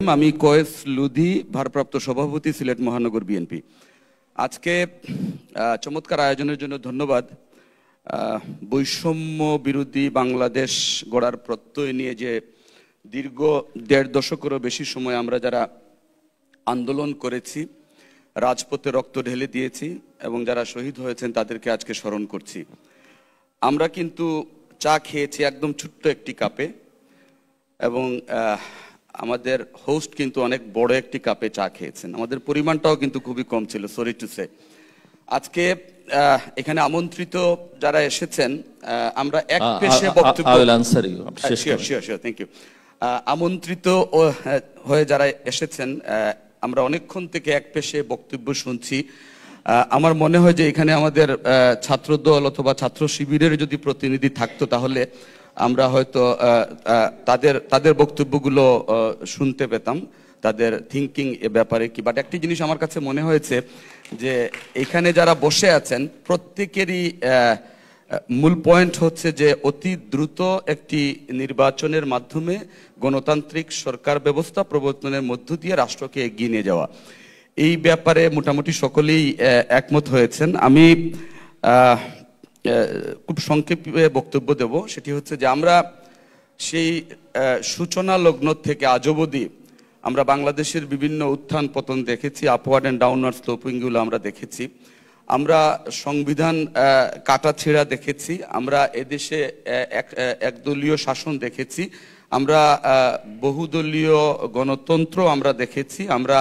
আমি কয়েস লুধি, ভারপ্রাপ্ত সভাপতি, সিলেট মহানগর বিএনপি। আজকে চমৎকার আয়োজনের জন্য ধন্যবাদ। বৈষম্য বিরোধী বাংলাদেশ গড়ার প্রত্যয় নিয়ে যে দীর্ঘ ১.৫ দশকেরও বেশি সময় আমরা যারা আন্দোলন করেছি, রাজপথে রক্ত ঢেলে দিয়েছি এবং যারা শহীদ হয়েছেন তাদেরকে আজকে স্মরণ করছি। আমরা কিন্তু চা খেয়েছি একদম ছোট্ট একটি কাপে এবং আমাদের হোস্ট কিন্তু অনেক বড় একটি কাপে চা খেয়েছেন। আমাদের পরিমাণটাও কিন্তু খুবই কম ছিল, সরি টু সে। আজকে এখানে আমন্ত্রিত যারা এসেছেন, আমরা এক পেশে বক্তব্য, থ্যাংক ইউ। আমন্ত্রিত হয়ে যারা এসেছেন, আমরা অনেকক্ষণ থেকে এক পেশে বক্তব্য শুনছি। আমার মনে হয় যে এখানে আমাদের ছাত্রদল অথবা ছাত্র শিবিরের যদি প্রতিনিধি থাকতো তাহলে আমরা হয়তো তাদের বক্তব্যগুলো শুনতে পেতাম, তাদের থিঙ্কিং এ ব্যাপারে কি। বাট একটি জিনিস আমার কাছে মনে হয়েছে যে এখানে যারা বসে আছেন প্রত্যেকেরই মূল পয়েন্ট হচ্ছে যে অতি দ্রুত একটি নির্বাচনের মাধ্যমে গণতান্ত্রিক সরকার ব্যবস্থা প্রবর্তনের মধ্য দিয়ে রাষ্ট্রকে এগিয়ে নিয়ে যাওয়া। এই ব্যাপারে মোটামুটি সকলেই একমত হয়েছেন। আমি খুব সংক্ষেপে বক্তব্য দেব। সেটি হচ্ছে যে আমরা সেই সূচনা লগ্ন থেকে আজ অবধি আমরা বাংলাদেশের বিভিন্ন উত্থান পতন দেখেছি, আপওয়ার্ড অ্যান্ড ডাউনওয়ার্ড স্লোপিংগুলো আমরা দেখেছি। আমরা সংবিধান কাটাছেঁড়া দেখেছি, আমরা এদেশে একদলীয় শাসন দেখেছি, আমরা বহুদলীয় গণতন্ত্র আমরা দেখেছি, আমরা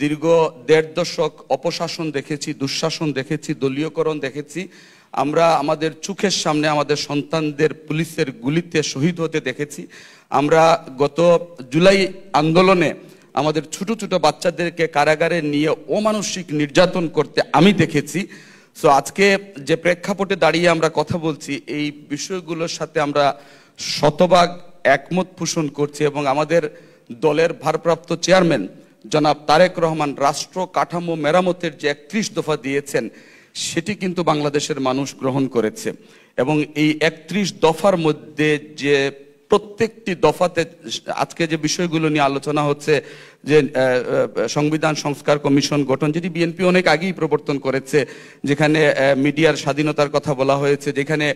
দীর্ঘ ১.৫ দশক অপশাসন দেখেছি, দুঃশাসন দেখেছি, দলীয়করণ দেখেছি। আমরা আমাদের চোখের সামনে আমাদের সন্তানদের পুলিশের গুলিতে শহীদ হতে দেখেছি। আমরা গত জুলাই আন্দোলনে আমাদের ছোট ছোট বাচ্চাদেরকে কারাগারে নিয়ে অমানসিক নির্যাতন করতে আমি দেখেছি। সো আজকে যে প্রেক্ষাপটে দাঁড়িয়ে আমরা কথা বলছি, এই বিষয়গুলোর সাথে আমরা শতভাগ একমত পোষণ করছি এবং আমাদের দলের ভারপ্রাপ্ত চেয়ারম্যান জনাব তারেক রহমান রাষ্ট্র কাঠামো মেরামতের যে ৩১ দফা দিয়েছেন সেটি কিন্তু বাংলাদেশের মানুষ গ্রহণ করেছে এবং এই ৩১ দফার মধ্যে যে প্রত্যেকটি দফাতে আজকে যে বিষয়গুলো নিয়ে আলোচনা হচ্ছে, যে সংবিধান সংস্কার কমিশন গঠন, যেটি বিএনপি অনেক আগেই প্রবর্তন করেছে, যেখানে মিডিয়ার স্বাধীনতার কথা বলা হয়েছে, যেখানে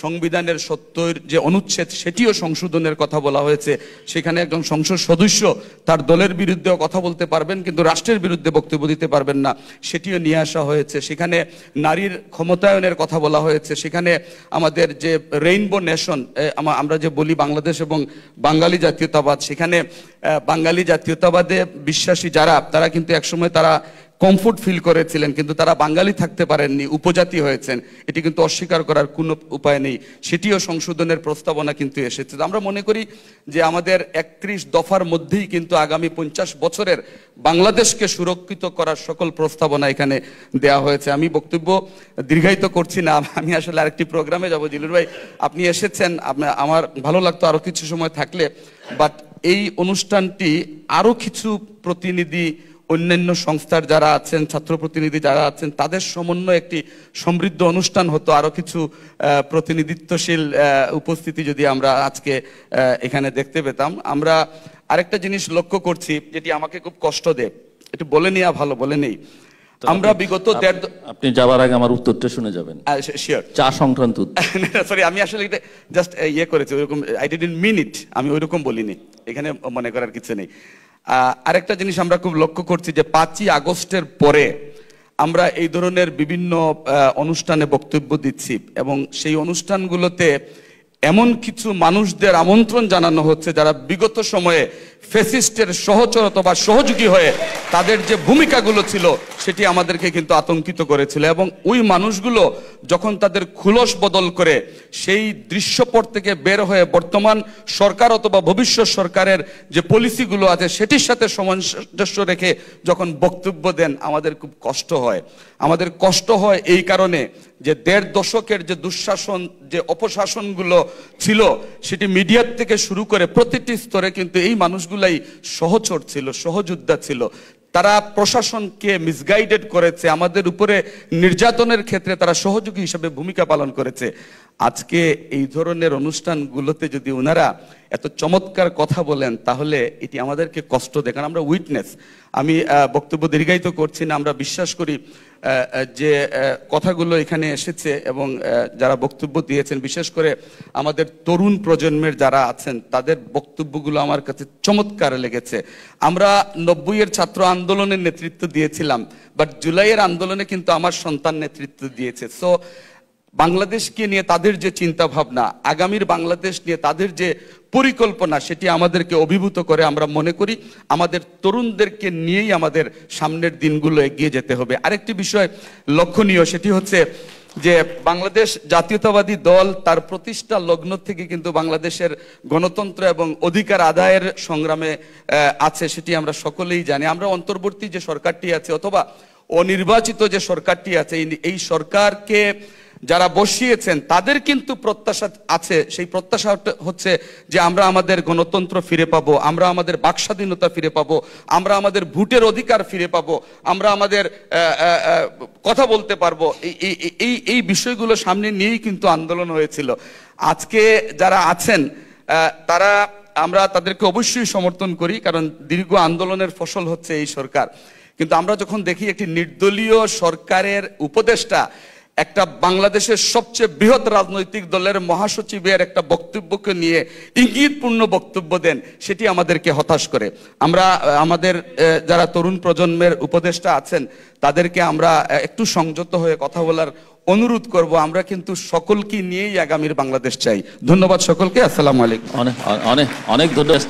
সংবিধানের ৭০ যে অনুচ্ছেদ সেটিও সংশোধনের কথা বলা হয়েছে, সেখানে একজন সংসদ সদস্য তার দলের বিরুদ্ধেও কথা বলতে পারবেন কিন্তু রাষ্ট্রের বিরুদ্ধে বক্তব্য দিতে পারবেন না, সেটিও নিয়ে আসা হয়েছে। সেখানে নারীর ক্ষমতায়নের কথা বলা হয়েছে, সেখানে আমাদের যে রেইনবো নেশন আমরা যে বলি বাংলাদেশ এবং বাঙালি জাতীয়তাবাদ, সেখানে বাঙালি জাতীয়তাবাদে বিশ্বাসী যারা, তারা কিন্তু একসময় তারা কমফোর্ট ফিল করেছিলেন কিন্তু তারা বাঙালি থাকতে পারেননি, উপজাতি হয়েছেন, এটি কিন্তু অস্বীকার করার কোনো উপায় নেই। সেটিও সংশোধনের প্রস্তাবনা কিন্তু এসেছে। আমরা মনে করি যে আমাদের ৩১ দফার মধ্যেই কিন্তু আগামী ৫০ বছরের বাংলাদেশকে সুরক্ষিত করার সকল প্রস্তাবনা এখানে দেয়া হয়েছে। আমি বক্তব্য দীর্ঘায়িত করছি না, আমি আসলে আরেকটি প্রোগ্রামে যাব। জিলুর ভাই, আপনি এসেছেন, আমার ভালো লাগতো আরো কিছু সময় থাকলে, বাট এই অনুষ্ঠানটি আরো কিছু প্রতিনিধি, অন্যান্য সংস্থার যারা আছেন, ছাত্র প্রতিনিধি যারা আছেন, তাদের সমন্বয়ে একটি সমৃদ্ধ অনুষ্ঠান হতো। আরো কিছু প্রতিনিধিত্বশীল উপস্থিতি যদি আমরা আজকে এখানে দেখতে পেতাম। আমরা আরেকটা জিনিস লক্ষ্য করছি যেটি আমাকে খুব কষ্ট দেয়, একটু বলে নেওয়া ভালো, বলে নেই। আমরা বিগত আপনি যাবার আগে আমার উত্তরটা শুনে যাবেন। শিওর, চা সংক্রান্ত সরি, আমি আসলে এটা জাস্ট ইয়ে করেছি, ওইরকম আই ডিডন্ট মিন ইট, আমি ওইরকম বলিনি, এখানে মনে করার কিছু নেই। আরেকটা জিনিস আমরা খুব লক্ষ্য করছি যে ৫ই আগস্টের পরে আমরা এই ধরনের বিভিন্ন অনুষ্ঠানে বক্তব্য দিচ্ছি এবং সেই অনুষ্ঠানগুলোতে এমন কিছু মানুষদের আমন্ত্রণ জানানো হচ্ছে যারা বিগত সময়ে ফ্যাসিস্টের সহচর অথবা সহযোগী হয়ে তাদের যে ভূমিকাগুলো ছিল সেটি আমাদেরকে কিন্তু আতঙ্কিত করেছিল এবং ওই মানুষগুলো যখন তাদের খুলস বদল করে সেই দৃশ্যপট থেকে বের হয়ে বর্তমান সরকার অথবা ভবিষ্যৎ সরকারের যে পলিসিগুলো আছে সেটির সাথে সামঞ্জস্য রেখে যখন বক্তব্য দেন, আমাদের খুব কষ্ট হয়। আমাদের কষ্ট হয় এই কারণে যে ১.৫ দশকের যে দুঃশাসন, যে অপশাসনগুলো ছিল, সেটি মিডিয়ার থেকে শুরু করে প্রতিটি স্তরে কিন্তু এই মানুষগুলাই সহচর ছিল, সহযোদ্ধা ছিল। তারা প্রশাসনকে মিসগাইডেড করেছে, আমাদের উপরে নির্যাতনের ক্ষেত্রে তারা সহযোগী হিসেবে ভূমিকা পালন করেছে। আজকে এই ধরনের অনুষ্ঠানগুলোতে যদি ওনারা এত চমৎকার কথা বলেন তাহলে এটি আমাদেরকে কষ্ট দেয়, কারণ আমরা উইটনেস। আমি বক্তব্য দীর্ঘায়িত করছি না। আমরা বিশ্বাস করি যে কথাগুলো এখানে এসেছে এবং যারা বক্তব্য দিয়েছেন, বিশেষ করে আমাদের তরুণ প্রজন্মের যারা আছেন, তাদের বক্তব্যগুলো আমার কাছে চমৎকার লেগেছে। আমরা 90-এর ছাত্র আন্দোলনের নেতৃত্ব দিয়েছিলাম, বাট জুলাইয়ের আন্দোলনে কিন্তু আমার সন্তান নেতৃত্ব দিয়েছে। সো বাংলাদেশকে নিয়ে তাদের যে চিন্তা ভাবনা, আগামীর বাংলাদেশ নিয়ে তাদের যে পরিকল্পনা, সেটি আমাদেরকে অভিভূত করে। আমরা মনে করি আমাদের তরুণদেরকে নিয়েই আমাদের সামনের দিনগুলো এগিয়ে যেতে হবে। আরেকটি বিষয় লক্ষণীয়, সেটি হচ্ছে যে বাংলাদেশ জাতীয়তাবাদী দল তার প্রতিষ্ঠা লগ্ন থেকে কিন্তু বাংলাদেশের গণতন্ত্র এবং অধিকার আদায়ের সংগ্রামে আছে, সেটি আমরা সকলেই জানি। আমরা অন্তর্বর্তী যে সরকারটি আছে অথবা অনির্বাচিত যে সরকারটি আছে, এই সরকারকে যারা বসিয়েছেন তাদের কিন্তু প্রত্যাশা আছে। সেই প্রত্যাশা হচ্ছে যে আমরা আমাদের গণতন্ত্র ফিরে পাবো, আমরা আমাদের বাকস্বাধীনতা ফিরে পাবো, আমরা আমাদের ভোটের অধিকার ফিরে পাবো, আমরা আমাদের কথা বলতে পারবো। এই বিষয়গুলো সামনে নিয়েই কিন্তু আন্দোলন হয়েছিল। আজকে যারা আছেন তারা, আমরা তাদেরকে অবশ্যই সমর্থন করি, কারণ দীর্ঘ আন্দোলনের ফসল হচ্ছে এই সরকার। কিন্তু আমরা যখন দেখি একটি নির্দলীয় সরকারের উপদেষ্টা একটা বাংলাদেশের সবচেয়ে বৃহৎ রাজনৈতিক দলের মহাসচিবের একটা বক্তব্যকে নিয়ে ইঙ্গিতপূর্ণ বক্তব্য দেন, সেটি আমাদেরকে হতাশ করে। আমরা আমাদের যারা তরুণ প্রজন্মের উপদেষ্টা আছেন তাদেরকে আমরা একটু সংযত হয়ে কথা বলার অনুরোধ করব। আমরা কিন্তু সকলকে নিয়েই আগামীর বাংলাদেশ চাই। ধন্যবাদ সকলকে। আসসালামু আলাইকুম। অনেক অনেক অনেক ধন্যবাদ।